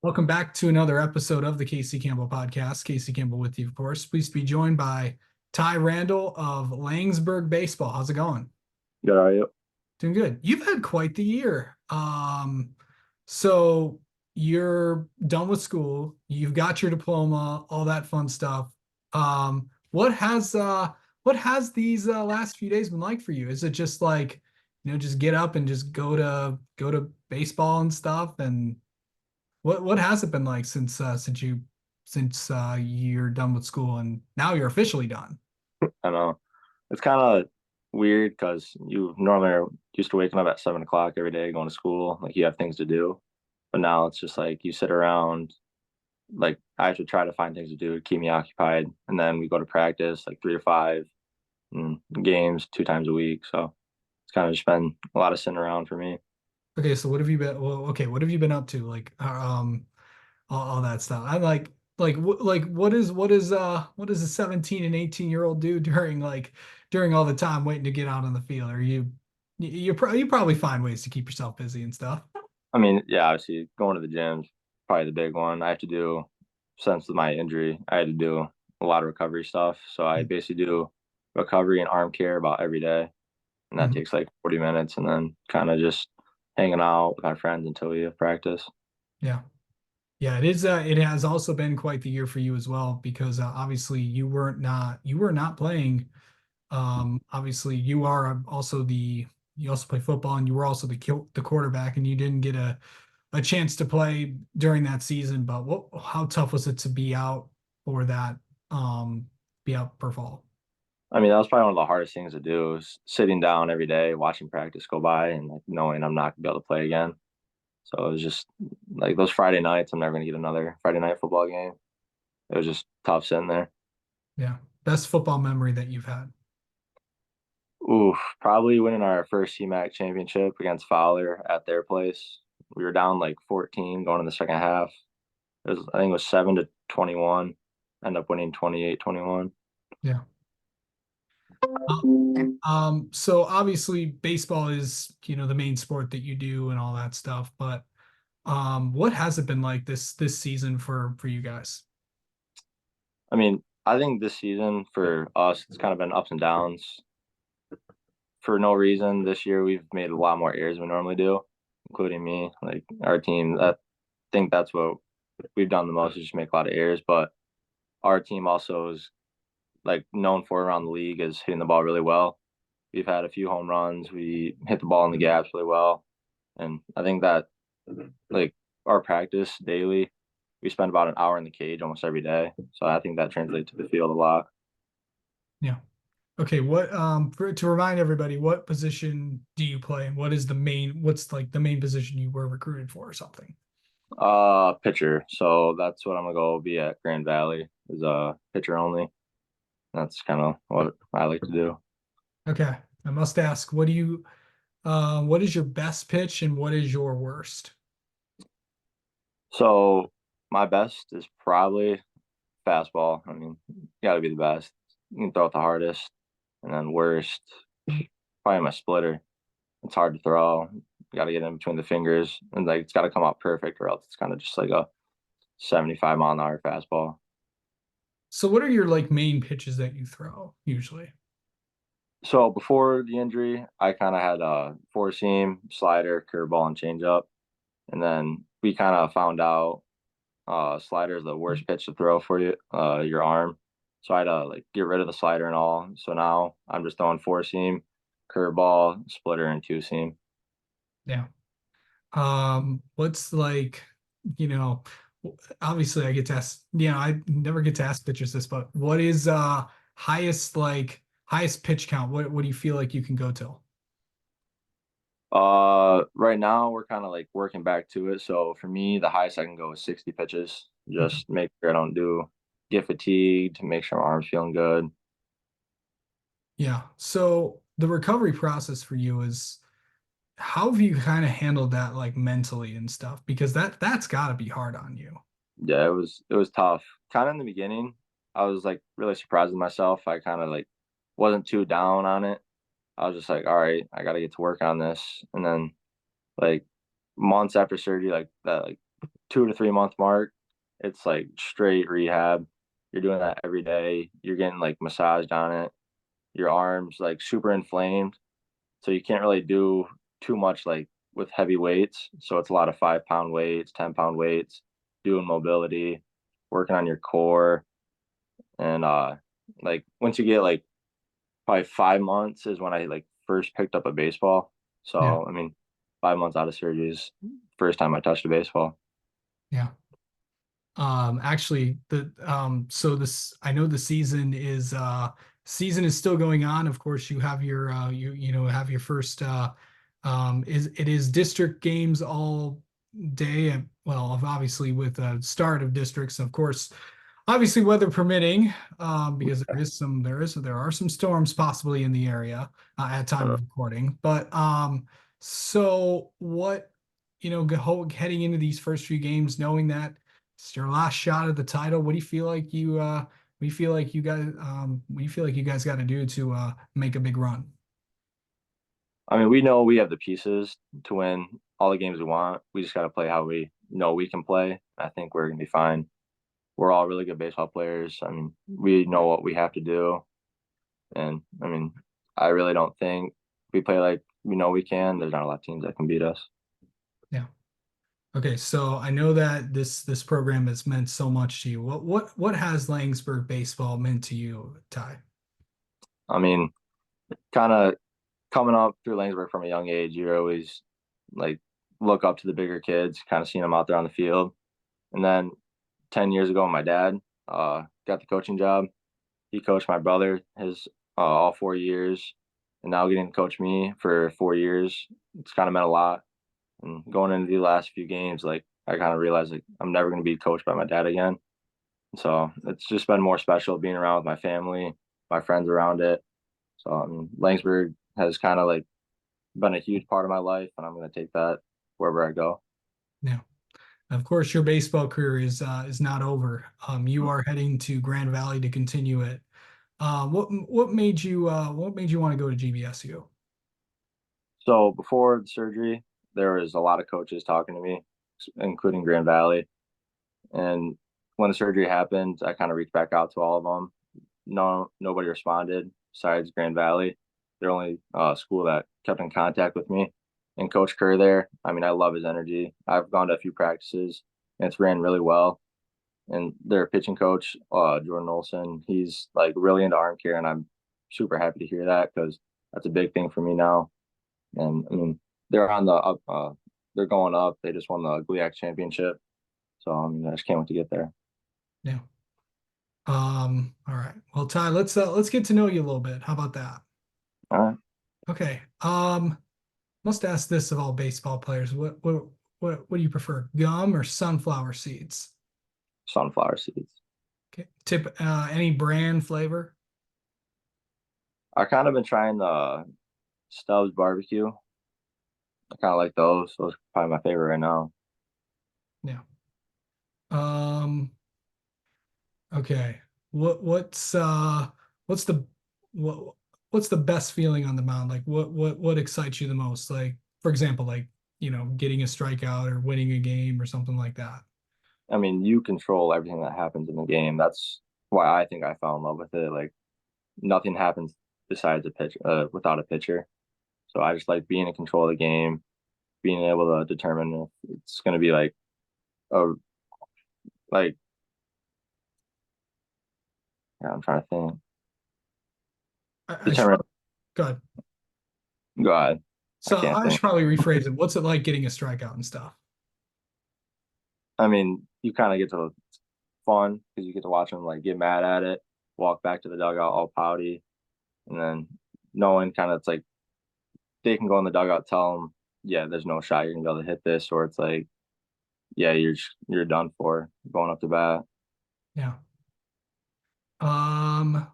Welcome back to another episode of the Casey Campbell podcast. Casey Campbell with you, of course. Pleased to be joined by Ty Randall of Langsburg Baseball. How's it going? Good, are you? Doing good. You've had quite the year. So you're done with school. You've got your diploma, all that fun stuff. What has these last few days been like for you? Is it just like, just get up and just go to baseball and stuff and what has it been like since you're done with school and now you're officially done? I know. It's kind of weird because you normally are used to waking up at 7 o'clock every day, going to school. Like you have things to do. But now it's just like you sit around. Like I have to try to find things to do to keep me occupied. And then we go to practice like 3 to 5 and games 2 times a week. So it's kind of just been a lot of sitting around for me. Okay, so what have you been? Well, okay, what have you been up to? Like, all that stuff. I what is a 17 and 18-year-old do during all the time waiting to get out on the field? Are you probably find ways to keep yourself busy and stuff. I mean, yeah, obviously going to the gym's probably the big one. I have to do, since my injury, I had to do a lot of recovery stuff. So I basically do recovery and arm care about every day. And that Mhm. takes like 40 minutes and then kind of just hanging out with my friends until we have practice. Yeah. Yeah, it is. It has also been quite the year for you as well because obviously you were not playing. Obviously you also play football and you were also the quarterback and you didn't get a chance to play during that season. But how tough was it to for that be out for fall? I mean, that was probably one of the hardest things to do is sitting down every day, watching practice go by and like knowing I'm not gonna be able to play again. So it was just like those Friday nights, I'm never gonna get another Friday night football game. It was just tough sitting there. Yeah, best football memory that you've had. Ooh, probably winning our first CMAC championship against Fowler at their place. We were down like 14 going in the second half. I think it was 7-21. End up winning 28-21. Yeah. So obviously baseball is, the main sport that you do and all that stuff, but what has it been like this season for you guys? I mean, I think this season for us, it's kind of been ups and downs for no reason. This year, we've made a lot more errors than we normally do, including me. Like our team, I think that's what we've done the most is just make a lot of errors. But our team also is like known for around the league is hitting the ball really well. We've had a few home runs. We hit the ball in the gaps really well, and I think that like our practice daily, we spend about an hour in the cage almost every day. So I think that translates to the field a lot. Yeah. Okay, to remind everybody, what position do you play and what's like the main position you were recruited for or something? Pitcher. So that's what I'm gonna go be at Grand Valley is a pitcher only. That's kind of what I like to do. Okay. I must ask, what is your best pitch and what is your worst? So my best is probably fastball. I mean, you gotta be the best. You can throw it the hardest, and then worst, probably my splitter. It's hard to throw. You gotta get in between the fingers, and like it's gotta come out perfect, or else it's kind of just like a 75 mile an hour fastball. So what are your like main pitches that you throw usually? So before the injury, I kind of had a four seam, slider, curveball, and changeup. And then we kind of found out slider is the worst pitch to throw for your arm. So I had to like get rid of the slider and all. So now I'm just throwing four seam, curveball, splitter, and two seam. Yeah. What's like, you know, obviously I get to ask, I never get to ask pitchers this, but what is highest pitch count? What do you feel like you can go till? Right now we're kind of like working back to it. So for me, the highest I can go is 60 pitches. Okay. Just make sure I don't get fatigued, make sure my arm's feeling good. Yeah. So the recovery process for you is how have you kind of handled that like mentally and stuff? Because that's got to be hard on you. Yeah, it was tough. Kind of in the beginning, I was like really surprised with myself. I kind of like wasn't too down on it. I was just like, all right, I got to get to work on this. And then like months after surgery, like that, like 2 to 3 month mark, it's like straight rehab. You're doing that every day. You're getting like massaged on it. Your arms like super inflamed, so you can't really do too much like with heavy weights. So it's a lot of 5 pound weights, 10 pound weights, doing mobility, working on your core, and like once you get like probably 5 months is when I like first picked up a baseball. Yeah. So I mean, 5 months out of surgery is first time I touched a baseball. Yeah. Actually, so this, I know the season is still going on. Of course, you have your you know have your first is it is district games all day. Well, obviously with start of districts, of course, obviously weather permitting, because there are some storms possibly in the area at time of recording. But so what, heading into these first few games, knowing that it's your last shot at the title, what do you feel like you guys got to do to make a big run? I mean, we know we have the pieces to win all the games we want. We just got to play how we know we can play. I think we're gonna be fine. We're all really good baseball players. I mean, we know what we have to do, and I mean, I really don't think if we play like we know we can. There's not a lot of teams that can beat us. Yeah. Okay, so I know that this program has meant so much to you. What has Langsburg baseball meant to you, Ty? I mean, kind of coming up through Langsburg from a young age, you're always like look up to the bigger kids, kind of seeing them out there on the field. And then 10 years ago, my dad got the coaching job. He coached my brother his all 4 years, and now getting to coach me for 4 years, it's kind of meant a lot. And going into the last few games, like I kind of realized like I'm never going to be coached by my dad again. So it's just been more special being around with my family, my friends around it. So I mean, Langsburg has kind of like been a huge part of my life, and I'm going to take that wherever I go. Yeah. Of course, your baseball career is not over. You are heading to Grand Valley to continue it. What made you want to go to GVSU? So before the surgery, there was a lot of coaches talking to me, including Grand Valley. And when the surgery happened, I kind of reached back out to all of them. No, nobody responded besides Grand Valley. They're only school that kept in contact with me. And Coach Kerr there, I mean, I love his energy. I've gone to a few practices, and it's ran really well. And their pitching coach, Jordan Olson, he's like really into arm care, and I'm super happy to hear that because that's a big thing for me now. And I mean, they're on the up, they're going up. They just won the GLIAC championship, so I mean, I just can't wait to get there. Yeah. All right. Well, Ty, let's get to know you a little bit. How about that? All right, Okay. Must ask this of all baseball players. What do you prefer, gum or sunflower seeds? sunflower seeds. Okay. Any brand flavor? I kind of been trying the Stubbs barbecue. I kind of like those. Those are probably my favorite right now. Yeah. Um, okay. What's the what what's the best feeling on the mound? Like what excites you the most? Like, for example, like, getting a strikeout or winning a game or something like that. I mean, you control everything that happens in the game. That's why I think I fell in love with it. Like nothing happens besides a pitch, without a pitcher. So I just like being in control of the game, being able to determine if it's going to be like a like yeah, I'm trying to think. I should Determine. go ahead. Go ahead. I So can't I think. should probably rephrase it. What's it like getting a strikeout and stuff? I mean, you kind of get to fun because you get to watch them like get mad at it, walk back to the dugout all pouty, and then knowing kind of it's like they can go in the dugout, tell them, yeah, there's no shot you're gonna be able to hit this, or it's like, yeah, you're done for going up to bat. Yeah.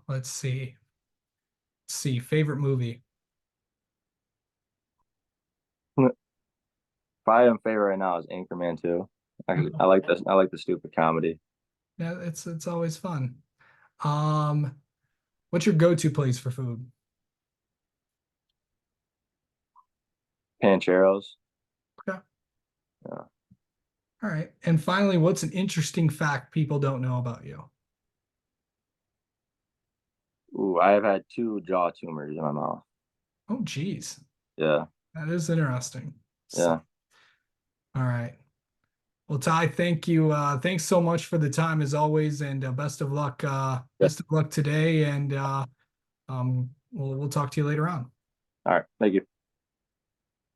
Let's see. Let's see. Favorite movie. Probably my favorite right now is Anchorman 2. I like this. I like the stupid comedy. Yeah, it's always fun. Um, what's your go-to place for food? Pancheros. Okay. Yeah. All right. And finally, what's an interesting fact people don't know about you? Ooh, I have had 2 jaw tumors in my mouth. Oh, geez. Yeah, That is interesting. So, yeah, all right. Well, Ty, thank you. Thanks so much for the time as always, and best of luck. yeah. Best of luck today, and we'll talk to you later on. All right, thank you.